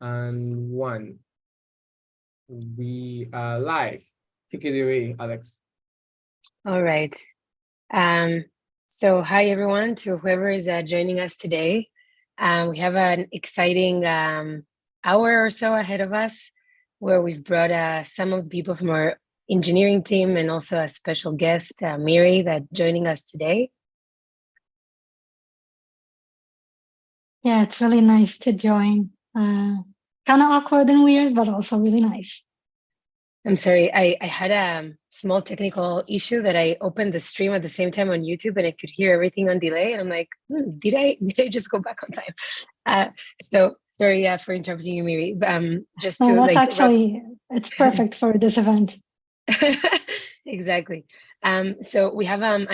and one. We are live. Take it away, Alex. All right. So hi everyone to whoever is joining us today. We have an exciting hour or so ahead of us where we've brought some of the people from our engineering team and also a special guest, Miri, that joining us today. Yeah, it's really nice to join. Kind of awkward and weird, but also really nice. I'm sorry, I had a small technical issue that I opened the stream at the same time on YouTube and I could hear everything on delay. And I'm like, did I just go back on time? So sorry for interrupting you, Miri. Just to that's actually, it's perfect for this event. Exactly. So we have an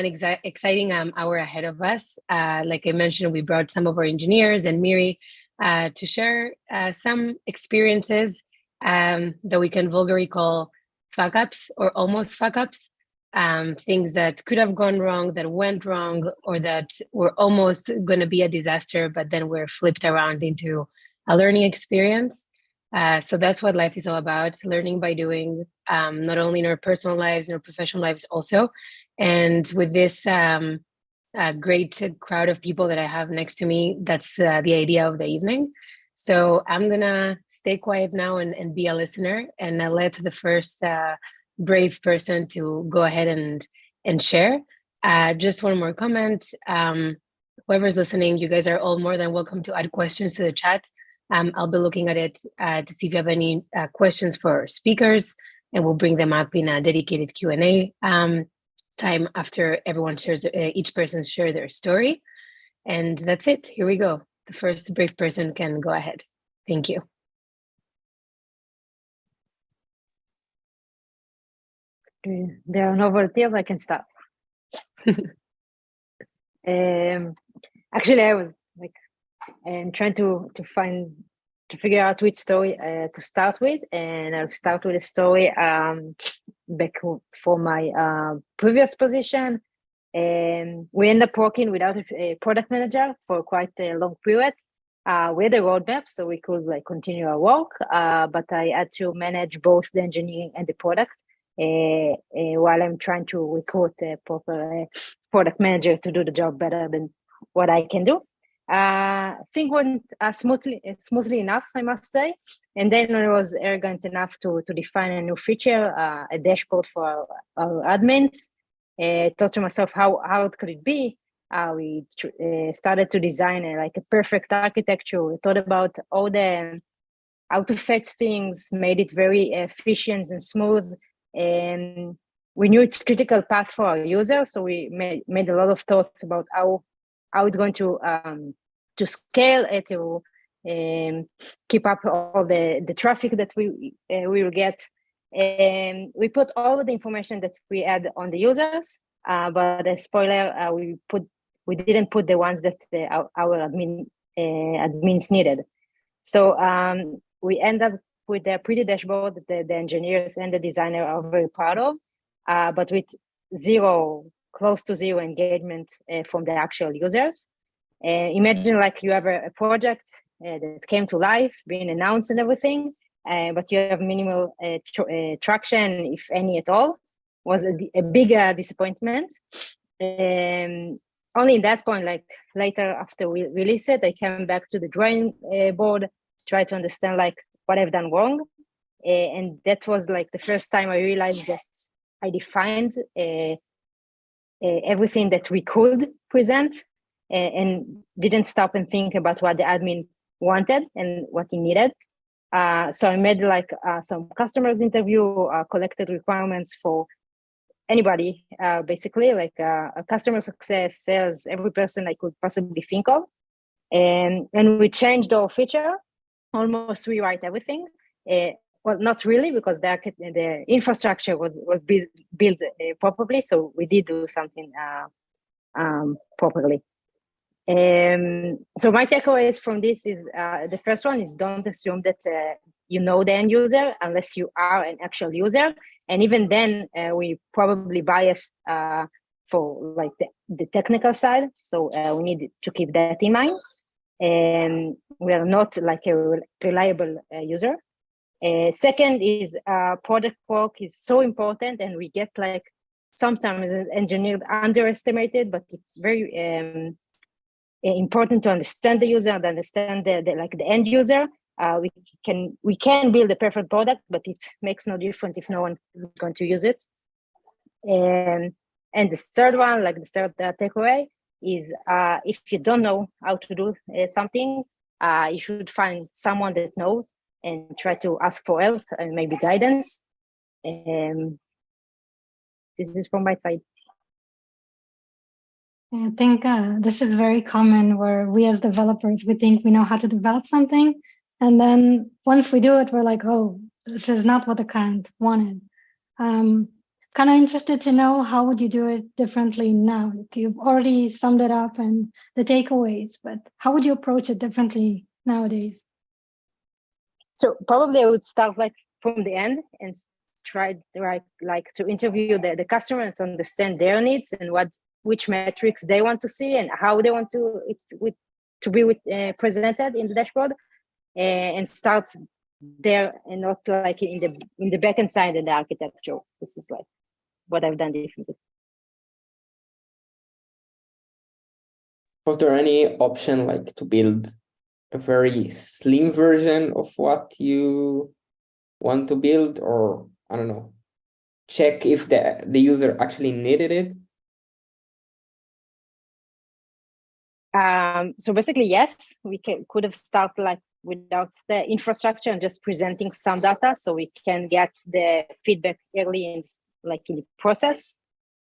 exciting hour ahead of us. Like I mentioned, we brought some of our engineers and Miri to share some experiences that we can vulgarly call fuck ups or almost fuck ups, things that could have gone wrong, that went wrong, or that were almost going to be a disaster, but then were flipped around into a learning experience. So that's what life is all about, learning by doing, not only in our personal lives, in our professional lives also. And with this great crowd of people that I have next to me, that's the idea of the evening. So I'm going to stay quiet now and be a listener and let the first brave person to go ahead and share. Just one more comment. Whoever's listening, you guys are all more than welcome to add questions to the chat. I'll be looking at it to see if you have any questions for speakers, and we'll bring them up in a dedicated Q&A time after everyone shares, each person share their story. And that's it. Here we go. The first brave person can go ahead. Thank you. There are no volunteers, I can start. Actually, I was trying to figure out which story to start with, and I'll start with a story back for my previous position. We ended up working without a product manager for quite a long period. We had a roadmap, so we could continue our work, but I had to manage both the engineering and the product while I'm trying to recruit a proper product manager to do the job better than what I can do. Things went smoothly enough, I must say. And then I was arrogant enough to define a new feature, a dashboard for our admins. Thought to myself, how hard could it be? We started to design a perfect architecture. We thought about all the how to fetch things, made it very efficient and smooth. And we knew it's critical path for our users, so we made a lot of thoughts about how it's going to scale it, to keep up all the traffic that we will get. And we put all of the information that we had on the users, but a spoiler, we didn't put the ones that our admins needed. So we end up with a pretty dashboard that the engineers and the designer are very proud of, but with close to zero engagement from the actual users. Imagine you have a project that came to life, being announced and everything, but you have minimal traction, if any at all. Was a big disappointment. Only at that point, later after we released it, I came back to the drawing board, try to understand what I've done wrong, and that was the first time I realized that I defined everything that we could present, and didn't stop and think about what the admin wanted and what he needed. So I made some customers interview, collected requirements for anybody, basically a customer success, sales, every person I could possibly think of. And we changed our feature, almost rewrite everything. Well, not really, because the infrastructure was built properly. So we did do something properly. So my takeaways from this is the first one is don't assume that you know the end user unless you are an actual user, and even then we probably biased for the technical side. So we need to keep that in mind. and we are not like a reliable user. Second is product work is so important, and we get like sometimes engineered underestimated, but it's very important to understand the user and understand the end user. We can build a perfect product, but it makes no difference if no one is going to use it. And the third one, like the third takeaway, is if you don't know how to do something, you should find someone that knows and try to ask for help and maybe guidance. This is from my side. I think this is very common where we as developers, we think we know how to develop something. And then once we do it, we're like, oh, this is not what the client wanted. Kind of interested to know how would you do it differently now? You've already summed it up and the takeaways, but how would you approach it differently nowadays? So probably I would start like from the end and try to interview the customer and to understand their needs and which metrics they want to see and how they want to be presented in the dashboard, and start there and not like in the backend side of the architecture. This is like what I've done differently. Was there any option like to build a very slim version of what you want to build, or I don't know, check if the user actually needed it? So basically, yes, we could have started like without the infrastructure and just presenting some data, so we can get the feedback early in the process,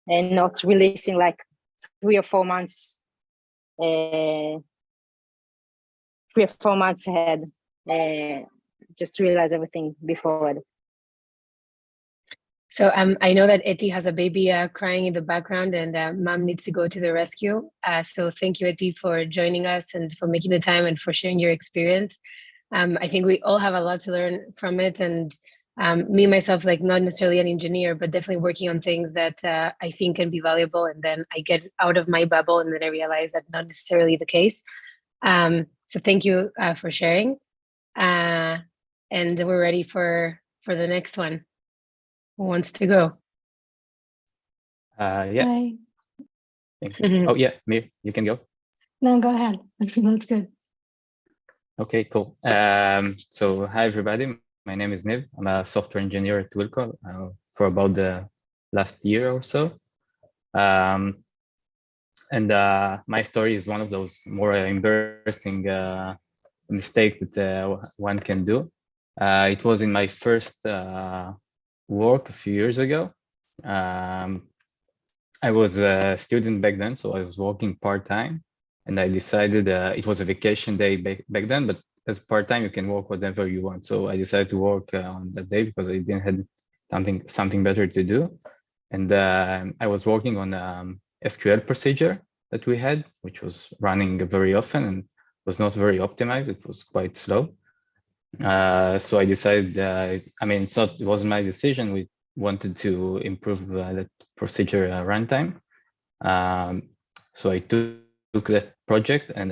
and not releasing like 3 or 4 months, 3 or 4 months ahead, just to realize everything before. So I know that Eti has a baby crying in the background, and mom needs to go to the rescue. So thank you, Eti, for joining us and for making the time and for sharing your experience. I think we all have a lot to learn from it. And me, myself, like not necessarily an engineer, but definitely working on things that I think can be valuable. And then I get out of my bubble and then I realize that's not necessarily the case. So thank you for sharing. And we're ready for the next one. Who wants to go? Yeah. Hi. Oh, yeah, Mir, you can go. No, go ahead. That's good. Okay, cool. So hi, everybody. My name is Niv. I'm a software engineer at Wilco for about the last year or so. And my story is one of those more embarrassing mistakes that one can do. It was in my first work a few years ago. I was a student back then, so I was working part-time, and I decided it was a vacation day back then, but as part-time you can work whatever you want. So I decided to work on that day because I didn't have something better to do. And I was working on SQL procedure that we had, which was running very often and was not very optimized. It was quite slow. So I decided, it wasn't my decision. We wanted to improve that procedure runtime. So I took that project, and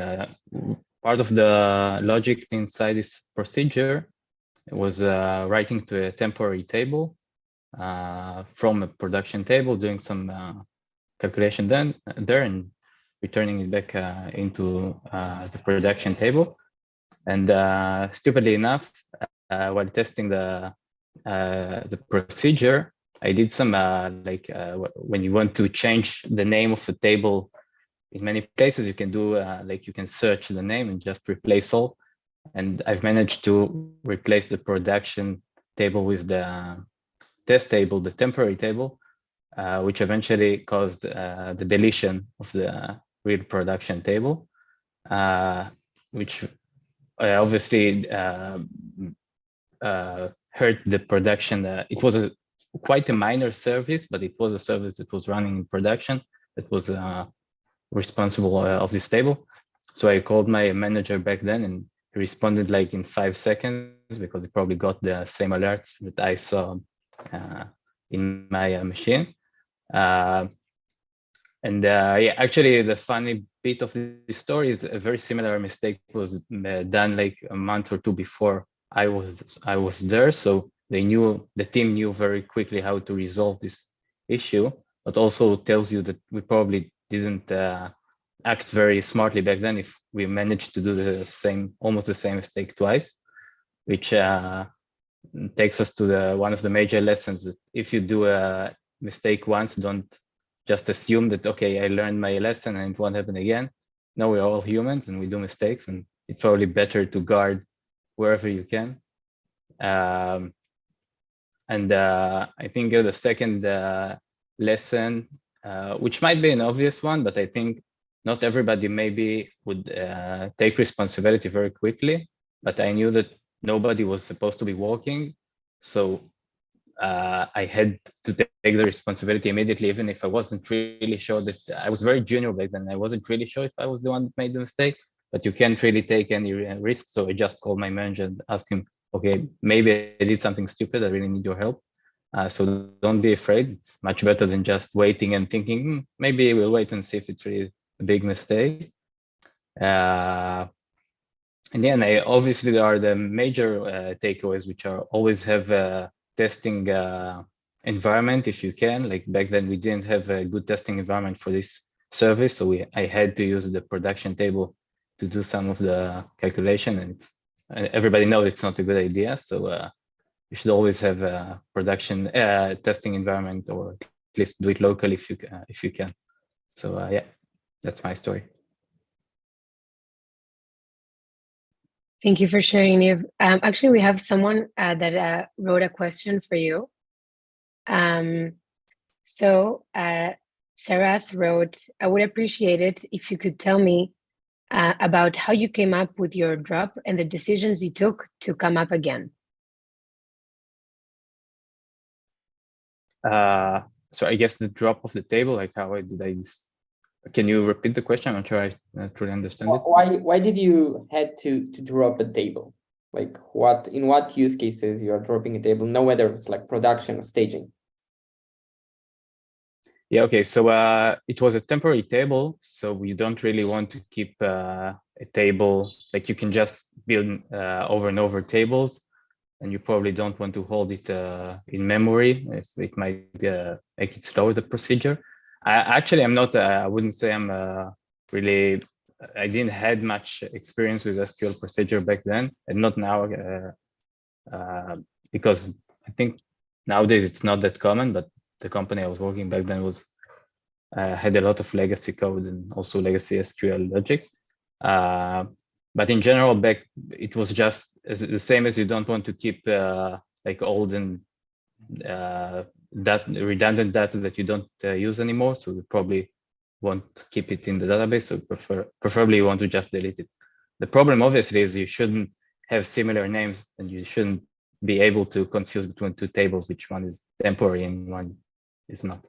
part of the logic inside this procedure was writing to a temporary table from a production table, doing some calculation there and returning it back into the production table. And stupidly enough, while testing the procedure, I did some when you want to change the name of a table in many places, you can do you can search the name and just replace all. And I've managed to replace the production table with the test table, the temporary table, which eventually caused the deletion of the real production table, which obviously hurt the production. It was quite a minor service, but it was a service that was running in production that was responsible of this table. So I called my manager back then, and he responded like in 5 seconds because he probably got the same alerts that I saw in my machine. Yeah, actually, the funny bit of the story is a very similar mistake was done like a month or two before I was there. So the team knew very quickly how to resolve this issue, but also tells you that we probably didn't act very smartly back then if we managed to do almost the same mistake twice, which takes us to one of the major lessons that if you do a mistake once, don't just assume that, okay, I learned my lesson and it won't happen again. No, we're all humans and we do mistakes, and it's probably better to guard wherever you can. I think the second lesson, which might be an obvious one, but I think not everybody maybe would take responsibility very quickly, but I knew that nobody was supposed to be walking. So I had to take the responsibility immediately, even if I wasn't really sure that I was very junior back then. I wasn't really sure if I was the one that made the mistake, but you can't really take any risk. So I just called my manager and asked him, okay, maybe I did something stupid. I really need your help. So don't be afraid. It's much better than just waiting and thinking, maybe we'll wait and see if it's really a big mistake. And then obviously there are the major takeaways, which are always have a testing environment if you can. Like back then we didn't have a good testing environment for this service, so I had to use the production table to do some of the calculation, and everybody knows it's not a good idea. So you should always have a production testing environment, or at least do it locally if you can. So yeah, that's my story. Thank you for sharing, Niv. Actually, we have someone that wrote a question for you. So Sharath wrote, I would appreciate it if you could tell me about how you came up with your drop and the decisions you took to come up again. So I guess the drop of the table, like how did I? Can you repeat the question? I'm not sure I truly understand it. Why did you had to drop a table? Like in what use cases you are dropping a table? Know whether it's like production or staging. Yeah, okay, so it was a temporary table, so we don't really want to keep a table, like you can just build over and over tables, and you probably don't want to hold it in memory. It might make it slow, the procedure. Actually, I'm not, I wouldn't say I'm really, I didn't had much experience with SQL procedure back then, and not now, because I think nowadays it's not that common, but the company I was working back then was had a lot of legacy code and also legacy SQL logic. But in general, back it was just the same as you don't want to keep like old and that redundant data that you don't use anymore. So you probably won't keep it in the database. So preferably you want to just delete it. The problem obviously is you shouldn't have similar names, and you shouldn't be able to confuse between two tables, which one is temporary and one is not.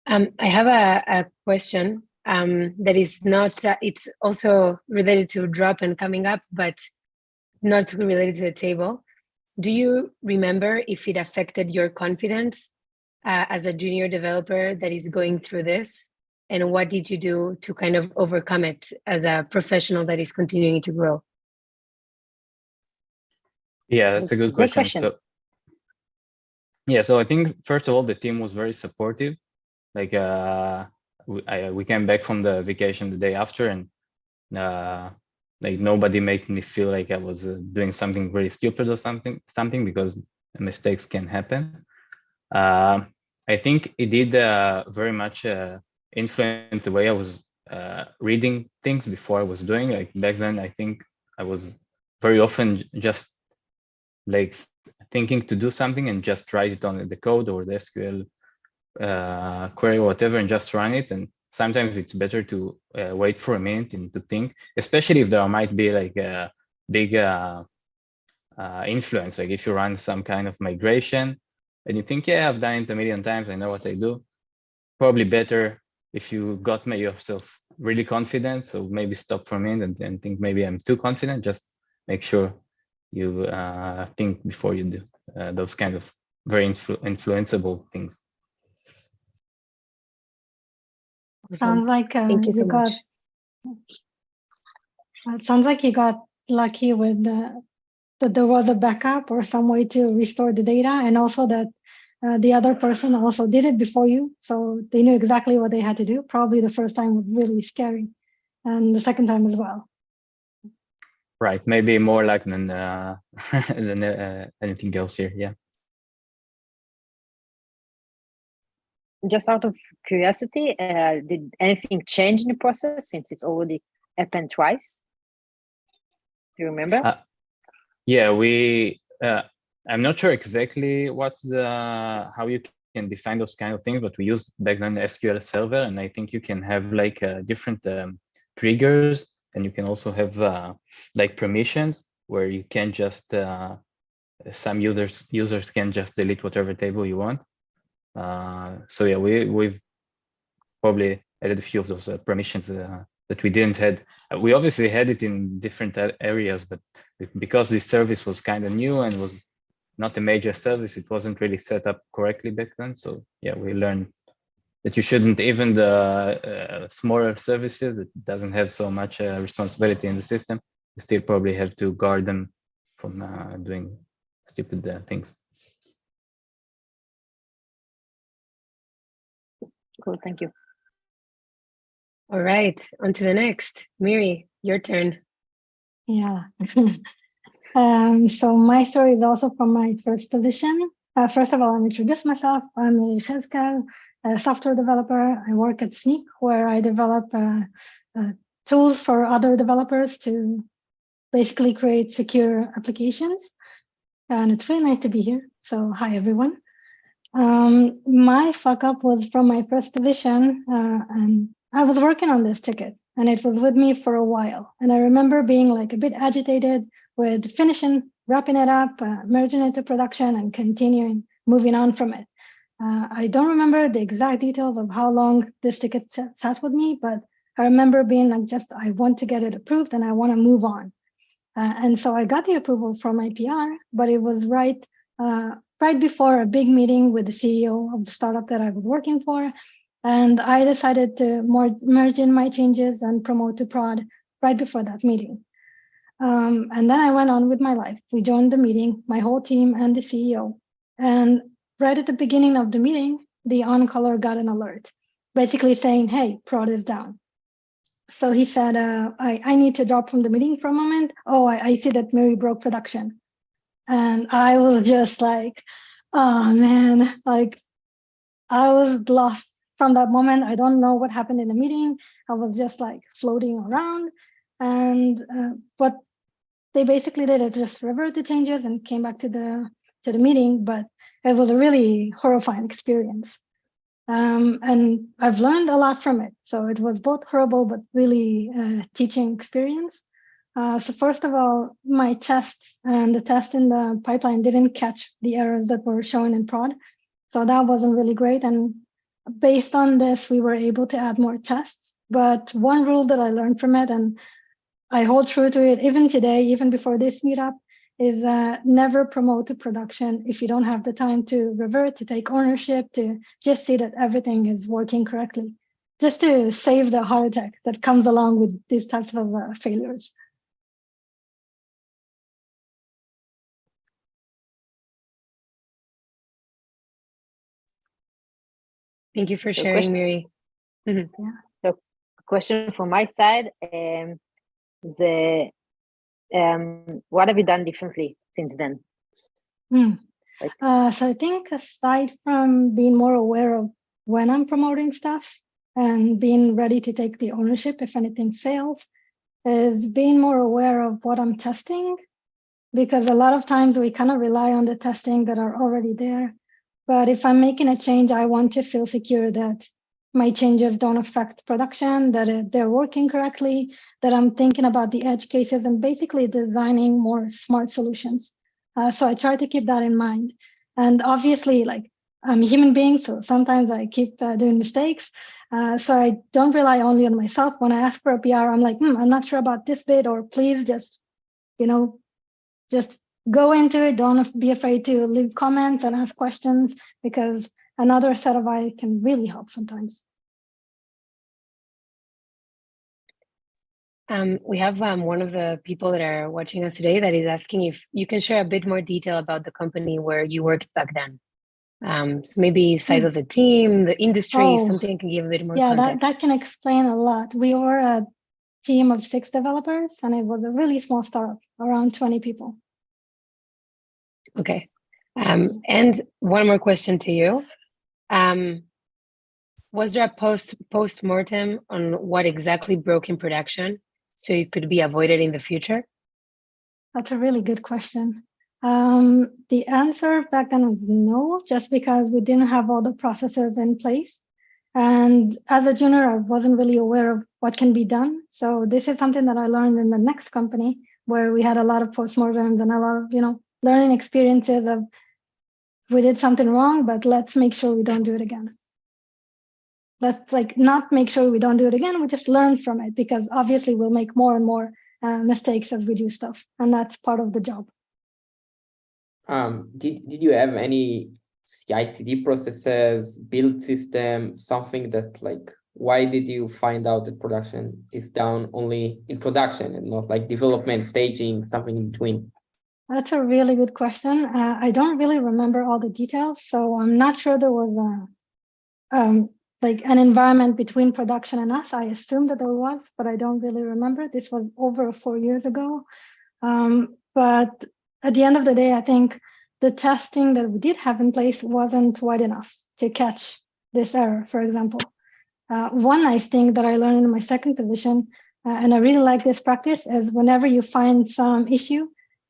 I have a question that is not, it's also related to drop and coming up, but not related to the table. Do you remember if it affected your confidence as a junior developer that is going through this? And what did you do to kind of overcome it as a professional that is continuing to grow? Yeah, that's a good question. So, yeah, so I think first of all, the team was very supportive. Like we came back from the vacation the day after, and like nobody made me feel like I was doing something very stupid or something, because mistakes can happen. I think it did very much influence the way I was reading things before I was doing. Like back then, I think I was very often just like thinking to do something and just write it on the code or the SQL query or whatever and just run it. And sometimes it's better to wait for a minute and to think, especially if there might be like a big influence. Like if you run some kind of migration and you think, yeah, I've done it a million times, I know what I do. Probably better if you got yourself really confident. So maybe stop for a minute and think maybe I'm too confident. Just make sure you think before you do those kind of very influenceable things. Sounds like Thank you so you got. much. It sounds like you got lucky with that there was a backup or some way to restore the data, and also that the other person also did it before you, so they knew exactly what they had to do. Probably the first time was really scary, and the second time as well. Right, maybe more like than than anything else here. Yeah. Just out of curiosity, did anything change in the process since it's already happened twice? Do you remember? Yeah, we. I'm not sure exactly what's how you can define those kind of things, but we used back then SQL Server, and I think you can have like different triggers, and you can also have like permissions where you can just some users can just delete whatever table you want. So yeah, we've probably added a few of those permissions that we didn't had. We obviously had it in different areas, but because this service was kind of new and was not a major service, it wasn't really set up correctly back then. So yeah, we learned that you shouldn't, even the smaller services that doesn't have so much responsibility in the system, you still probably have to guard them from doing stupid things. Cool, thank you. All right, on to the next. Miri, your turn. Yeah. So my story is also from my first position. First of all, I'll introduce myself. I'm Yechezkel, a software developer. I work at Snyk, where I develop tools for other developers to basically create secure applications. And it's really nice to be here. So hi, everyone. My fuck up was from my first position, and I was working on this ticket, and it was with me for a while. And I remember being like a bit agitated with finishing, wrapping it up, merging it to production, and continuing, moving on from it. I don't remember the exact details of how long this ticket sat with me, but I remember being like, just, I want to get it approved and I want to move on. And so I got the approval from my PR, but it was right before a big meeting with the CEO of the startup that I was working for. And I decided to merge in my changes and promote to prod right before that meeting. And then I went on with my life. We joined the meeting, my whole team and the CEO. And right at the beginning of the meeting, the on-caller got an alert, basically saying, hey, prod is down. So he said, I need to drop from the meeting for a moment. Oh, I see that Miri broke production. And I was just like, oh man, like I was lost from that moment. I don't know what happened in the meeting. I was just like floating around. And what they basically did is just revert the changes and came back to the meeting. But it was a really horrifying experience. And I've learned a lot from it. So it was both horrible, but really teaching experience. So first of all, my tests and the test in the pipeline didn't catch the errors that were shown in prod. So that wasn't really great. And based on this, we were able to add more tests. But one rule that I learned from it, and I hold true to it even today, even before this meetup, is never promote to production if you don't have the time to revert, to take ownership, to just see that everything is working correctly, just to save the heart attack that comes along with these types of failures. Thank you for So sharing, Miri. So question from my side, what have you done differently since then? So I think aside from being more aware of when I'm promoting stuff and being ready to take the ownership if anything fails, is being more aware of what I'm testing, because a lot of times we kind of rely on the testing that are already there. But if I'm making a change, I want to feel secure that my changes don't affect production, that they're working correctly, that I'm thinking about the edge cases and basically designing more smart solutions. So I try to keep that in mind. And obviously, like, I'm a human being, so sometimes I keep doing mistakes. So I don't rely only on myself. When I ask for a PR, I'm like, I'm not sure about this bit, or please just, just go into it. Don't be afraid to leave comments and ask questions, because another set of eyes can really help sometimes. We have one of the people that are watching us today that is asking if you can share a bit more detail about the company where you worked back then. So maybe size of the team, the industry, Oh, something that can give a bit more yeah, context. that can explain a lot. We were a team of 6 developers, and it was a really small startup, around 20 people. Okay. And one more question to you. Was there a post-mortem on what exactly broke in production so it could be avoided in the future? That's a really good question. The answer back then was no, just because we didn't have all the processes in place. And as a junior, I wasn't really aware of what can be done. So this is something that I learned in the next company, where we had a lot of postmortems and a lot of, learning experiences of we did something wrong, but let's make sure we don't do it again. Let's not make sure we don't do it again. We just learn from it, because obviously we'll make more and more mistakes as we do stuff, and that's part of the job. Did you have any CI/CD processes, build system, something that why did you find out that production is down only in production and not like development, staging, something in between? That's a really good question. I don't really remember all the details, so I'm not sure there was an environment between production and us. I assume that there was, but I don't really remember. This was over 4 years ago. But at the end of the day, I think the testing that we did have in place wasn't wide enough to catch this error, for example. One nice thing that I learned in my second position, and I really like this practice, is whenever you find some issue,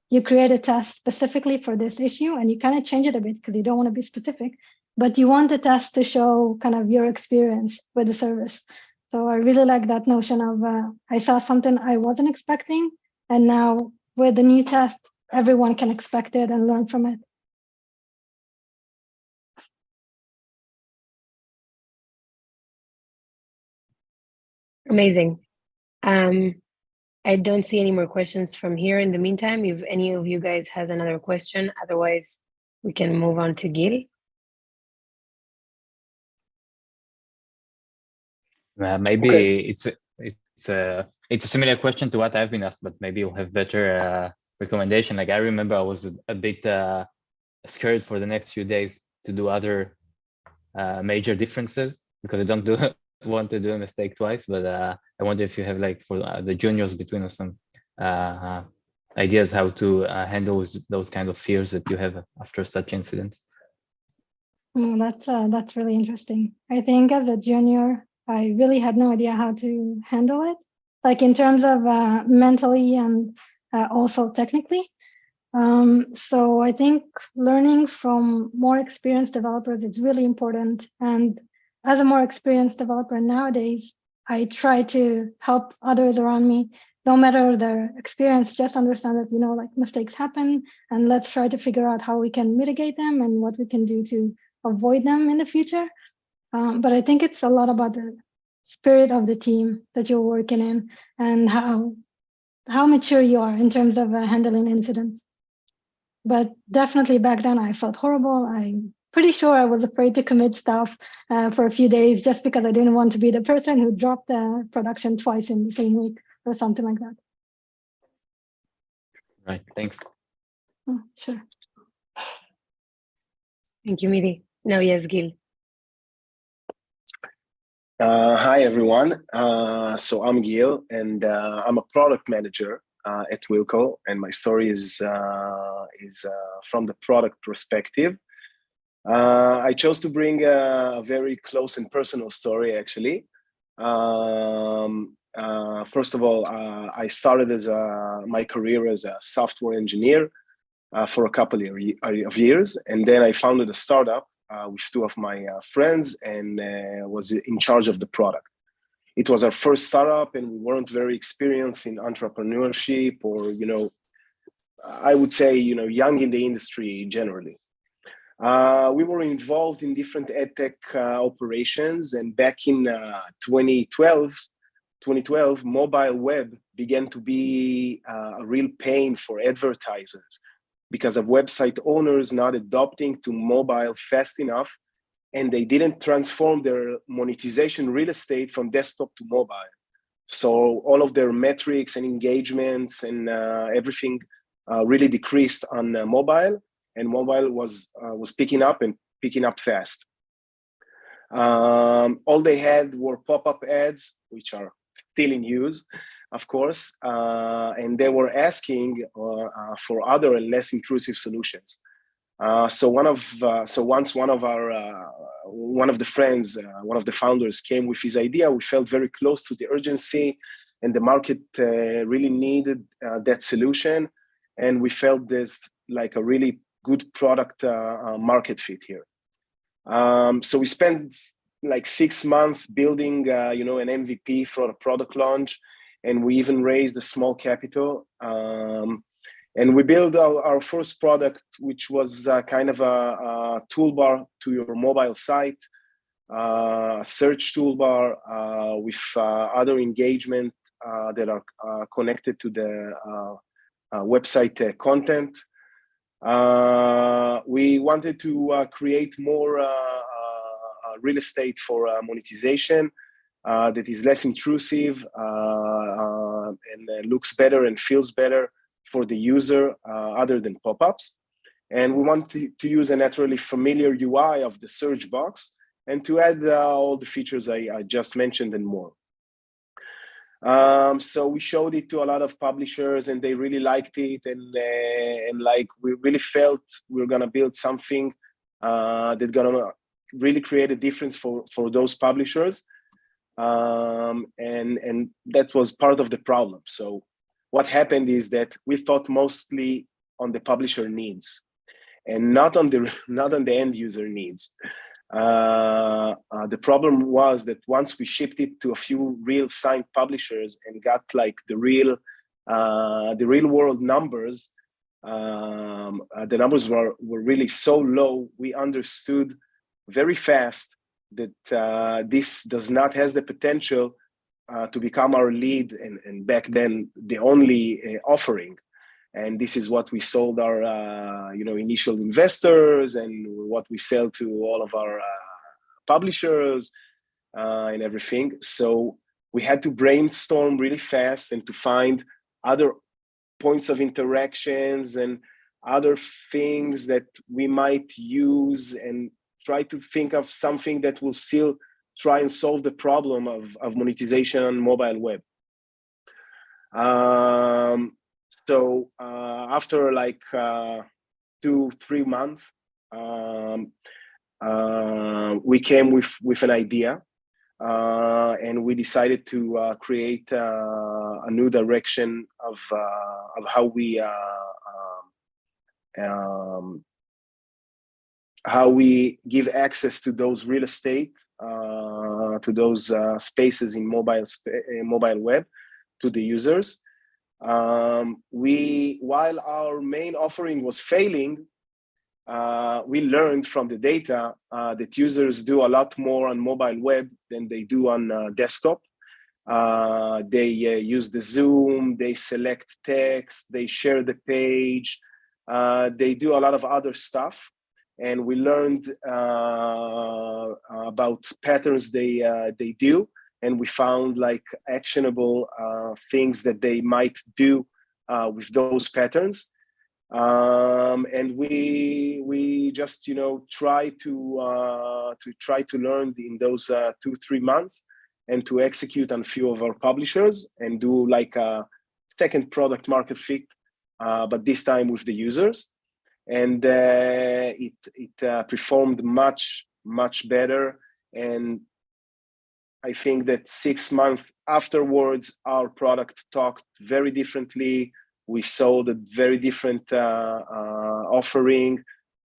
you create a test specifically for this issue, and you kind of change it a bit because you don't want to be specific, but you want the test to show kind of your experience with the service. So I really like that notion of I saw something I wasn't expecting, and now with the new test, everyone can expect it and learn from it. Amazing. I don't see any more questions from here. In the meantime, if any of you guys has another question, otherwise we can move on to Gil. Maybe Okay. it's a similar question to what I've been asked, but maybe you'll have better recommendation. Like I remember I was a bit scared for the next few days to do other major differences because I don't want to do a mistake twice. But I wonder if you have for the juniors between us some ideas how to handle those kind of fears that you have after such incidents. That's really interesting. I think as a junior, I really had no idea how to handle it, in terms of mentally and also technically. So I think learning from more experienced developers is really important. And as a more experienced developer nowadays, I try to help others around me, no matter their experience, just understand that, mistakes happen, and let's try to figure out how we can mitigate them and what we can do to avoid them in the future. But I think it's a lot about the spirit of the team that you're working in and how mature you are in terms of handling incidents. But definitely back then I felt horrible. I'm pretty sure I was afraid to commit stuff for a few days just because I didn't want to be the person who dropped the production twice in the same week or something like that. Right, thanks. Oh, sure. Thank you, Miri. No, yes, Gil. Hi, everyone. So I'm Gil, and I'm a product manager at Wilco, and my story is from the product perspective. I chose to bring a very close and personal story, actually. First of all, I started my career as a software engineer for a couple of years, and then I founded a startup with two of my friends and was in charge of the product. It was our first startup, and we weren't very experienced in entrepreneurship or, I would say, young in the industry generally. We were involved in different edtech operations, and back in 2012, mobile web began to be a real pain for advertisers because of website owners not adopting to mobile fast enough, and they didn't transform their monetization real estate from desktop to mobile. So all of their metrics and engagements and everything really decreased on mobile, and mobile was picking up and picking up fast. All they had were pop-up ads, which are still in use, of course, and they were asking for other and less intrusive solutions. So once one of the friends, one of the founders, came with his idea, we felt very close to the urgency, and the market really needed that solution, and we felt there's like a really good product market fit here. So we spent like 6 months building, an MVP for a product launch, and we even raised a small capital. And we built our first product, which was kind of a toolbar to your mobile site, a search toolbar with other engagement that are connected to the website content. We wanted to create more real estate for monetization that is less intrusive and looks better and feels better for the user other than pop-ups. And we want to use a naturally familiar UI of the search box and to add all the features I just mentioned and more. So we showed it to a lot of publishers and they really liked it, and like we really felt we were gonna build something that's gonna really create a difference for those publishers. And that was part of the problem. So what happened is that we thought mostly on the publisher needs and not on the end user needs. The problem was that once we shipped it to a few real signed publishers and got like the real world numbers, the numbers were really so low. We understood very fast that this does not has the potential to become our lead and back then the only offering. And this is what we sold our initial investors and what we sell to all of our publishers and everything. So we had to brainstorm really fast and to find other points of interactions and other things that we might use and try to think of something that will still try and solve the problem of monetization on mobile web. So after like 2-3 months, we came with an idea, and we decided to create a new direction of how we give access to those real estate, to those spaces in mobile web to the users. While our main offering was failing, we learned from the data that users do a lot more on mobile web than they do on desktop. They use the zoom, they select text, they share the page, they do a lot of other stuff. And we learned about patterns they do, and we found like actionable things that they might do with those patterns. And we just try to learn in those 2-3 months and to execute on a few of our publishers and do like a second product market fit, but this time with the users. And it performed much better. And I think that 6 months afterwards, our product talked very differently. We sold a very different offering,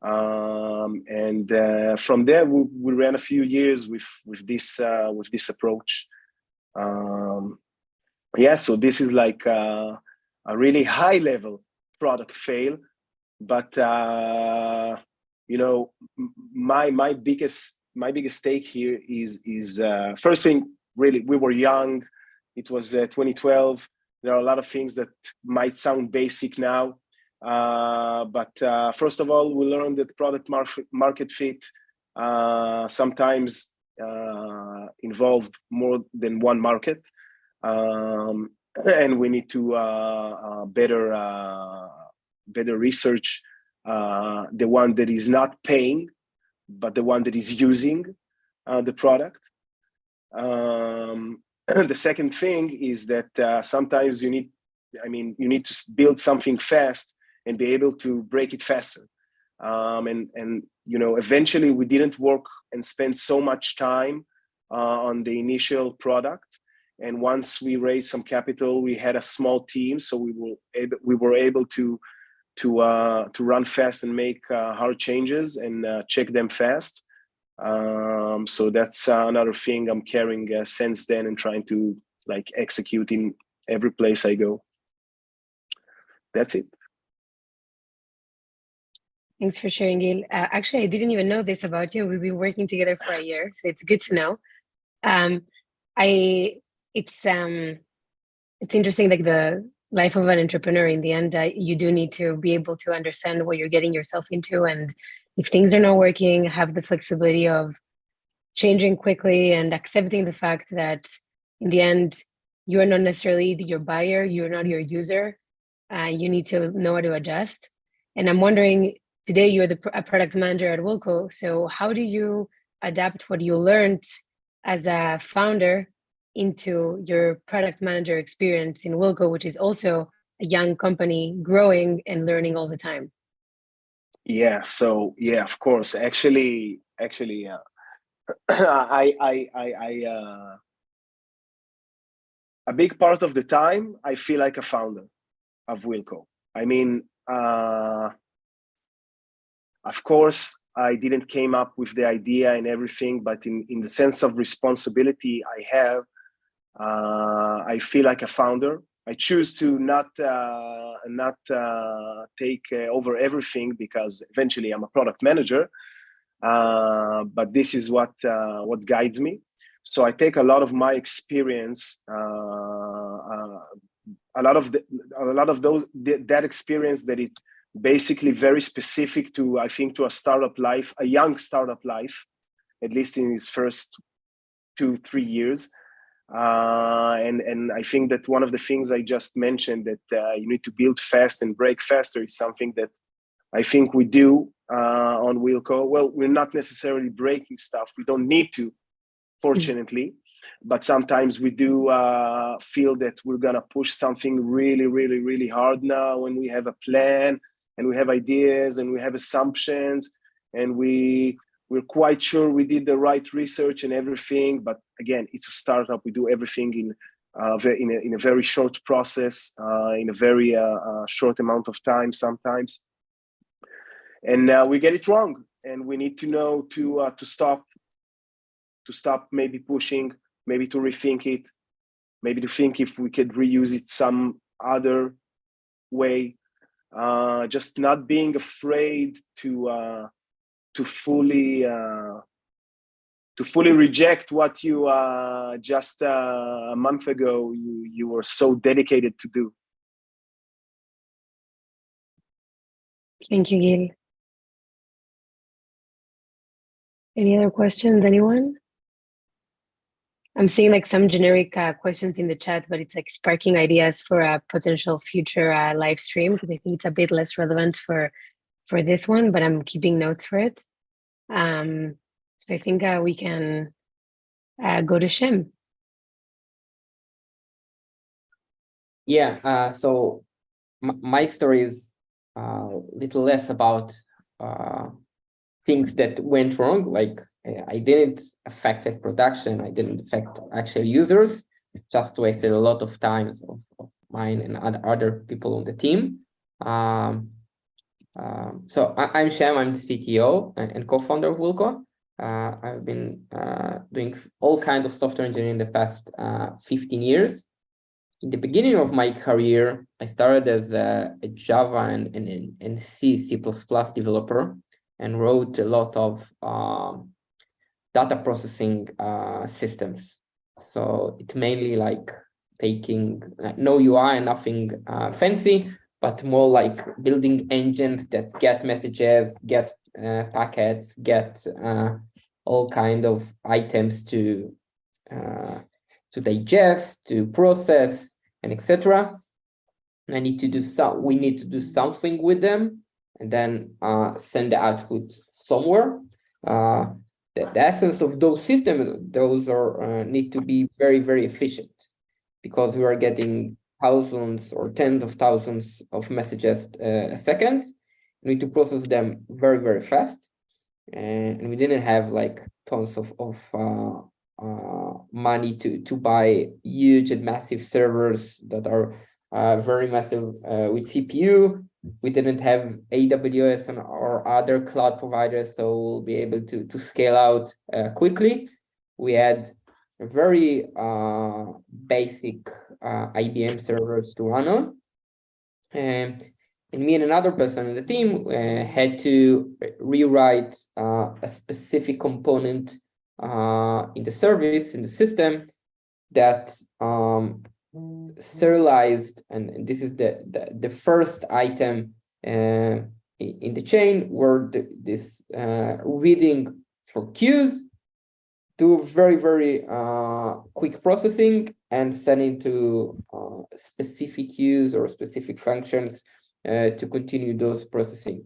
and from there we ran a few years with this approach. So this is like a really high level product fail. But my biggest take here is first thing, really, we were young. It was 2012. There are a lot of things that might sound basic now, but first of all, we learned that product market fit sometimes involved more than one market. and we need to better research the one that is not paying, but the one that is using the product. The second thing is that sometimes you need to build something fast and be able to break it faster. And eventually we didn't work and spend so much time on the initial product. And once we raised some capital, we had a small team, so we were able to run fast and make hard changes and check them fast. So that's another thing I'm carrying since then and trying to execute in every place I go. That's it. Thanks for sharing, Gil. Actually, I didn't even know this about you. We've been working together for a year, so it's good to know. It's interesting, like the life of an entrepreneur. In the end, you do need to be able to understand what you're getting yourself into, and if things are not working, have the flexibility of changing quickly and accepting the fact that in the end, you are not necessarily your buyer, you're not your user. You need to know how to adjust. And I'm wondering, today you're a product manager at Wilco. So how do you adapt what you learned as a founder into your product manager experience in Wilco, which is also a young company growing and learning all the time? Yeah. So yeah, of course. Actually, a big part of the time I feel like a founder of Wilco. I mean, of course, I didn't came up with the idea and everything, but in the sense of responsibility I have, I feel like a founder. I choose to not take over everything because eventually I'm a product manager. But this is what guides me. So I take a lot of my experience, a lot of that experience that it's basically very specific to, I think, to a startup life, a young startup life, at least in his first 2-3 years. And I think that one of the things I just mentioned, that you need to build fast and break faster, is something that I think we do on Wilco. Well, we're not necessarily breaking stuff. We don't need to, fortunately. But sometimes we do feel that we're going to push something really, really, really hard now when we have a plan and we have ideas and we have assumptions and we're quite sure we did the right research and everything. But again, it's a startup. We do everything in a very short process, in a very short amount of time sometimes. And we get it wrong. And we need to know to stop maybe pushing, maybe to rethink it, maybe to think if we could reuse it some other way. Just not being afraid to fully reject what you just a month ago you were so dedicated to do. Thank you, Gil. Any other questions, anyone? I'm seeing like some generic questions in the chat, but it's like sparking ideas for a potential future live stream, because I think it's a bit less relevant for this one, but I'm keeping notes for it. So I think we can go to Shem. Yeah, so my story is a little less about things that went wrong. Like I didn't affect production, I didn't affect actual users, just wasted a lot of time of mine and other people on the team. So I'm Shem, I'm the CTO and co-founder of Wilco. I've been doing all kinds of software engineering in the past 15 years. In the beginning of my career, I started as a Java and C++ developer and wrote a lot of data processing systems. So it's mainly like taking no UI and nothing fancy, but more like building engines that get messages, get packets, get all kind of items to digest, to process, and etc. I need to do we need to do something with them, and then send the output somewhere. The essence of those systems, those are need to be very, very efficient, because we are getting thousands or tens of thousands of messages a second. We need to process them very, very fast, and we didn't have like tons of money to buy huge and massive servers that are very massive with CPU. We didn't have AWS or other cloud providers, so we'll be able to scale out quickly. We had very basic IBM servers to run on. And me and another person on the team had to rewrite a specific component in the service, in the system, that serialized, and this is the first item in the chain, where this reading for queues do very, very quick processing and sending to specific queues or specific functions to continue those processing.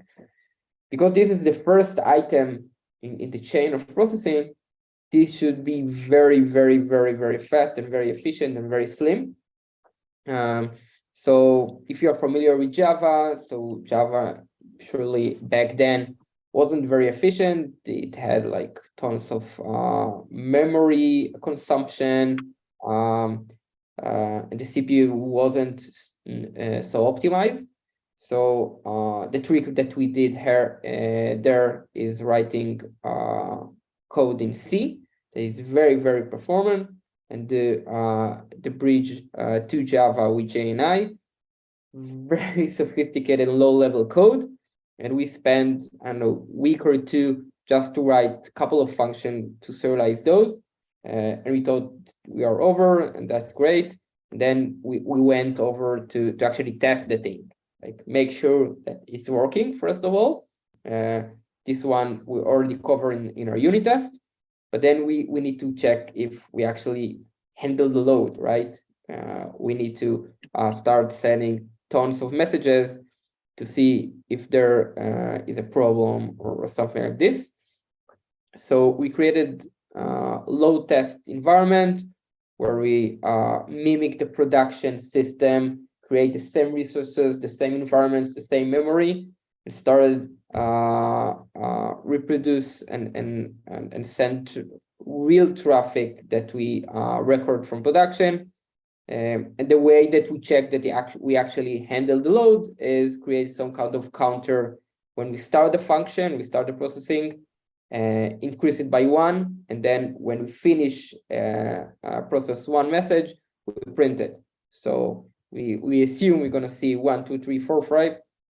Because this is the first item in the chain of processing, this should be very, very, very, very fast and very efficient and very slim. So if you're familiar with Java, so Java surely back then wasn't very efficient. It had like tons of memory consumption, and the CPU wasn't so optimized. So the trick that we did here there is writing code in C that is very, very performant, and the bridge to Java with JNI, very sophisticated low-level code. And we spent, I don't know, a week or two just to write a couple of functions to serialize those. And we thought we are over, and that's great. And then we went over to actually test the thing, like make sure that it's working, first of all. This one we already covered in our unit test. But then we need to check if we actually handle the load, right? We need to start sending tons of messages to see if there is a problem or something like this. So we created a load test environment where we mimic the production system, create the same resources, the same environments, the same memory, and started reproduce and send real traffic that we record from production. And the way that we check that we actually handle the load is create some kind of counter. When we start the function, we start the processing, increase it by 1, and then when we finish process one message, we print it. So we assume we're going to see 1, 2, 3, 4, 5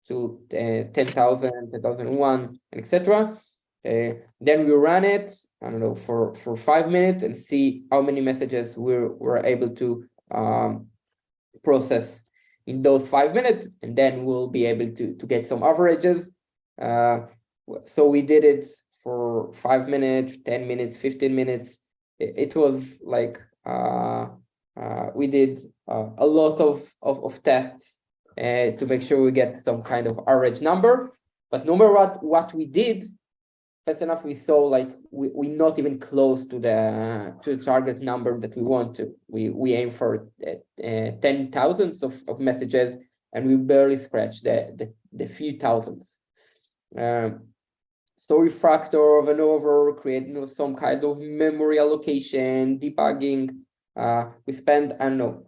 to 10,000, 10,001, etc. Then we run it, I don't know, for 5 minutes and see how many messages we're able to process in those 5 minutes, and then we'll be able to get some averages. So we did it for 5 minutes, 10 minutes, 15 minutes. It was like we did a lot of tests to make sure we get some kind of average number. But no matter what we did, fast enough, we saw like we're not even close to the target number that we want to. We aim for 10,000s of messages, and we barely scratch the few thousands. So we factor over and over, create some kind of memory allocation, debugging. We spend, I don't know,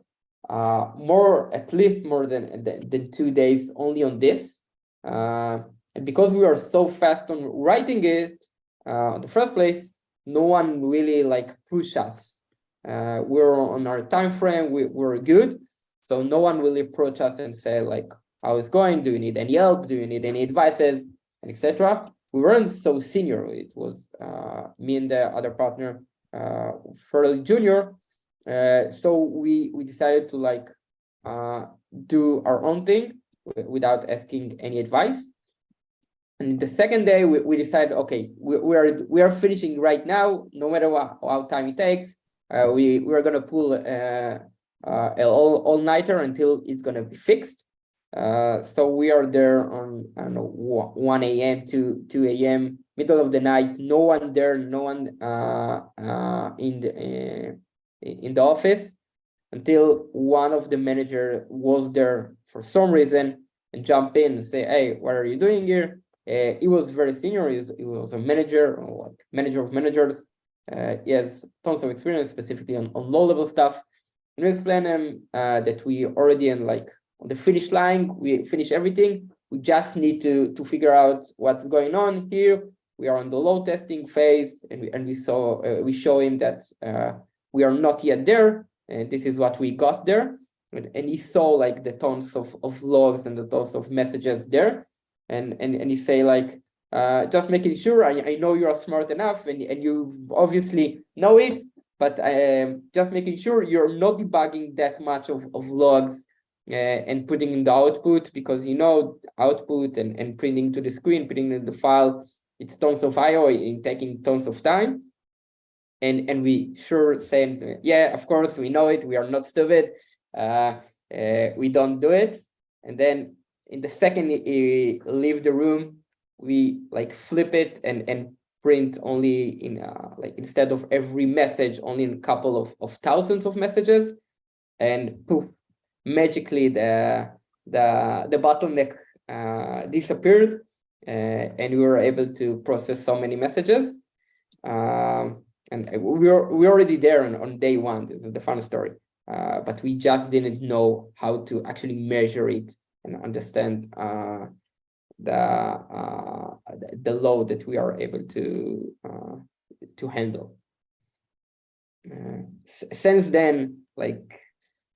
at least more than 2 days only on this. And because we are so fast on writing it in the first place, no one really like push us. We're on our time frame, we're good. So no one really approach us and say like, how it's going? Do you need any help? Do you need any advices, etc. We weren't so senior. It was me and the other partner, fairly junior. So we decided to like do our own thing without asking any advice. And the second day, we decided, okay, we are finishing right now, no matter how time it takes. we're gonna pull all-nighter until it's gonna be fixed. So we are there on, I don't know, 1 a.m. to 2 a.m., middle of the night. No one there, no one in the office, until one of the manager was there for some reason and jump in and say, "Hey, what are you doing here?" He was very senior. He was a manager, or like manager of managers. He has tons of experience, specifically on low-level stuff. And we explain him that we already on the finish line. We finish everything. We just need to figure out what's going on here. We are on the load testing phase, and we show him that we are not yet there, and this is what we got there. And he saw like the tons of logs and the tons of messages there, and he say like, just making sure, I know you are smart enough and you obviously know it, but just making sure you're not debugging that much of logs and putting in the output, because output and printing to the screen, putting in the file, it's tons of IO and taking tons of time. And we sure say, yeah, of course, we know it, we are not stupid, we don't do it. And then in the second he leave the room, we like flip it and print only in instead of every message, only in a couple of thousands of messages, and poof, magically the bottleneck disappeared, and we were able to process so many messages. And we're already there on day one. This is the fun story, but we just didn't know how to actually measure it and understand the load that we are able to handle. Since then, like,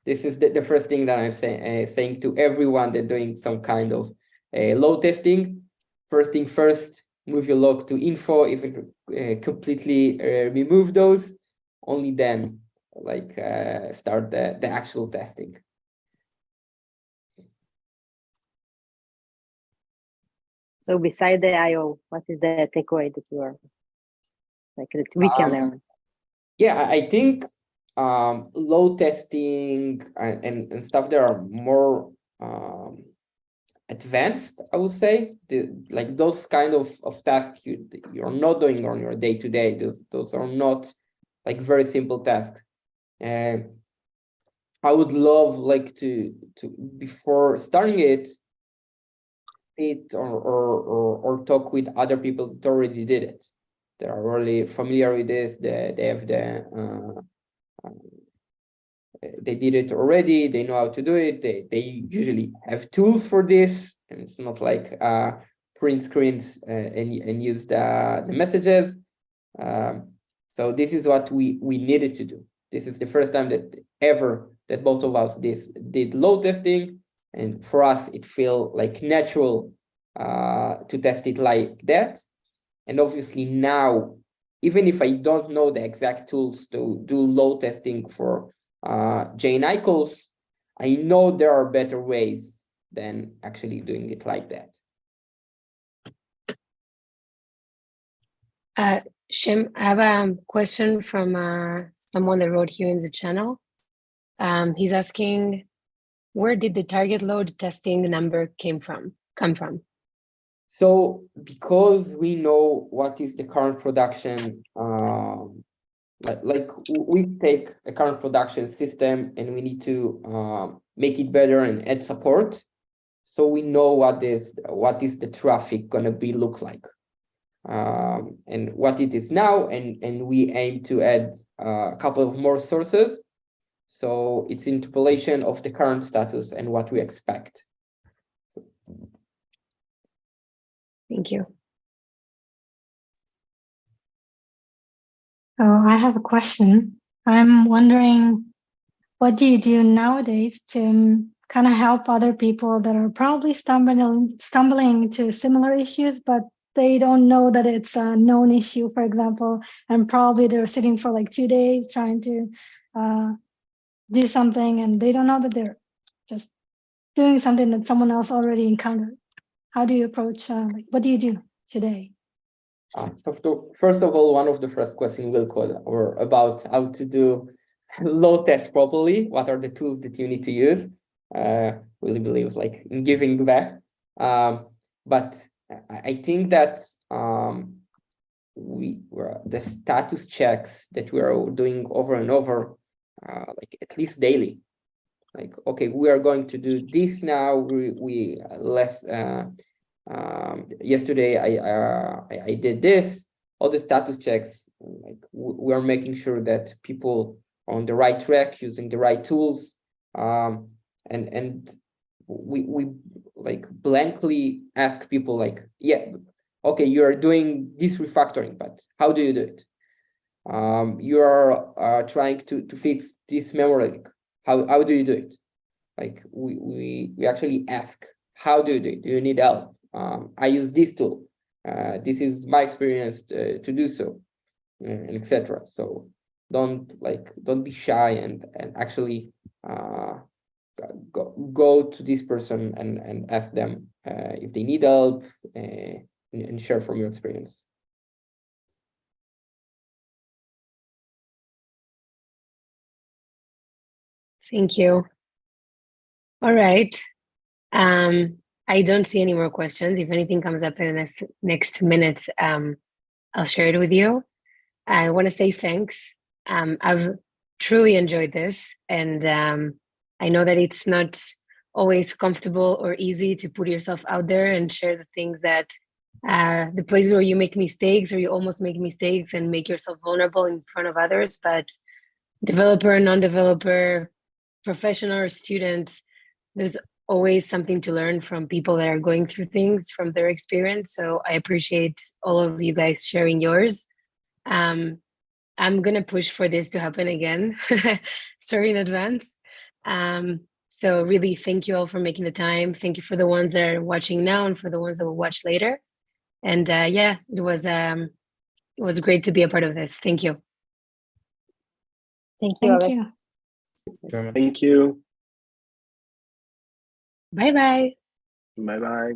this is the first thing that I'm saying to everyone that doing some kind of load testing. First thing first, move your log to info. If it completely remove those, only then start the actual testing. So beside the IO, what is the takeaway that you are that we can learn? Yeah, I think load testing and stuff that are more advanced, I would say, like those kind of tasks you're not doing on your day-to-day. Those are not like very simple tasks. And I would love to before starting it or talk with other people that already did it. They are really familiar with this. They have they did it already. They know how to do it. They usually have tools for this, and it's not like print screens and use the messages. So this is what we needed to do. This is the first time that both of us did load testing, and for us it felt like natural to test it like that. And obviously now, even if I don't know the exact tools to do load testing for JNI calls, I know there are better ways than actually doing it like that. Shem, I have a question from someone that wrote here in the channel. He's asking, where did the target load testing number come from? So because we know what is the current production, like we take a current production system and we need to make it better and add support. So we know what is the traffic gonna be look like, and what it is now, and we aim to add a couple of more sources. So it's interpolation of the current status and what we expect. Thank you. So I have a question. I'm wondering, what do you do nowadays to kind of help other people that are probably stumbling into similar issues, but they don't know that it's a known issue, for example, and probably they're sitting for like 2 days trying to do something, and they don't know that they're just doing something that someone else already encountered. How do you approach, what do you do today? First of all, one of the first questions will call or about how to do load test properly. What are the tools that you need to use? Really believe like in giving back. But I think that the status checks that we are doing over and over, like at least daily. Like, okay, we are going to do this now. Yesterday I did this. All the status checks, like we are making sure that people are on the right track, using the right tools, and we like blankly ask people like, yeah, okay, you are doing this refactoring, but how do you do it? You are trying to fix this memory leak. How do you do it? Like we actually ask, how do you do it? Do you need help? I use this tool. This is my experience to do so, and etc. So don't be shy and actually go to this person and ask them if they need help, and share from your experience. Thank you. All right. I don't see any more questions. If anything comes up in the next minutes, I'll share it with you. I want to say thanks. I've truly enjoyed this, and I know that it's not always comfortable or easy to put yourself out there and share the things that the places where you make mistakes or you almost make mistakes and make yourself vulnerable in front of others. But developer, non-developer, professional or student, there's always something to learn from people that are going through things from their experience. So I appreciate all of you guys sharing yours. I'm gonna push for this to happen again. Sorry in advance. So really thank you all for making the time. Thank you for the ones that are watching now and for the ones that will watch later. And yeah, it was great to be a part of this. Thank you. Thank you, Thank Alex. you. Thank you. Bye-bye. Bye bye.